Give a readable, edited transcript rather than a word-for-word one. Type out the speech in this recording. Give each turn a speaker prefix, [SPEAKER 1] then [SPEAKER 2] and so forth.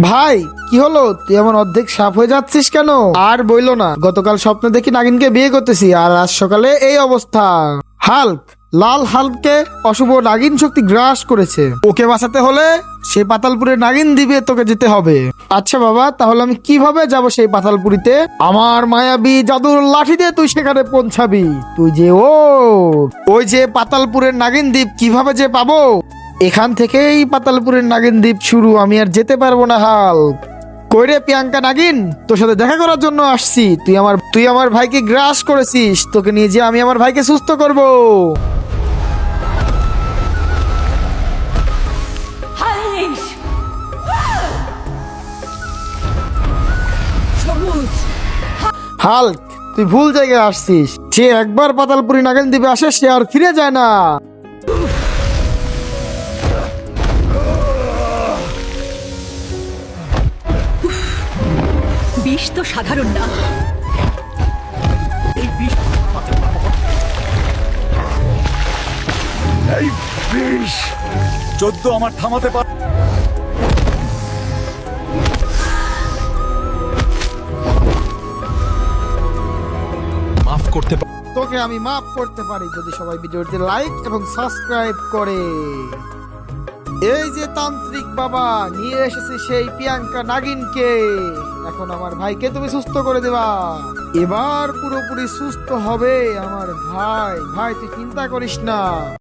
[SPEAKER 1] ভাই কি হলো, তুই এমন অর্ধেক সাপ হয়ে যাচ্ছিস কেন? আর বইলো না, গতকাল স্বপ্নে দেখি নাগিনকে বিয়ে করতেছি, আর আজ সকালে এই অবস্থা। হাল্ক, লাল হাল্ককে অশুভ নাগিন শক্তি গ্রাস করেছে। ওকে বাঁচাতে হলে সেই পাতালপুরের নাগিন দ্বীপে তোকে যেতে হবে। আচ্ছা বাবা, তাহলে আমি কিভাবে যাব সেই পাতালপুরিতে? আমার মায়াবী জাদুর লাঠি দিয়ে তুই সেখানে পৌঁছাবি। তুই যে ওই যে পাতালপুরের নাগিন দ্বীপ কিভাবে যে পাবো? এখান থেকেই পাতালপুরের নাগিন দ্বীপ শুরু, আমি আর যেতে পারবো না। হাল্ক, কইরে প্রিয়াঙ্কা নাগিন, তোর সাথে দেখা করার জন্য আসছি। তুই আমার ভাইকে গ্রাস করেছিস, তোকে নিয়ে যে আমি আমার ভাইকে সুস্থ করব।
[SPEAKER 2] হারিস সবুজ
[SPEAKER 1] হাল্ক, তুই ভুল জায়গায় আসছিস। সে একবার পাতালপুরি নাগিন দ্বীপে আসে, সে আর ফিরে যায় না।
[SPEAKER 2] বিষ তো সাধারণ না। এই বিষ
[SPEAKER 3] এই বিষ 14 আমার থামাতে পার। মাফ করতে পার।
[SPEAKER 1] তোকে আমি মাফ করতে পারি যদি সবাই ভিডিওটি লাইক এবং সাবস্ক্রাইব করে। এই যে তান্ত্রিক বাবা নিয়ে এসেছে সেই প্রিয়াঙ্কা নাগিনকে। এখন আমার ভাইকে তুমি সুস্থ করে দেবা। এবার পুরোপুরি সুস্থ হবে আমার ভাই। ভাই তুই চিন্তা করিস না।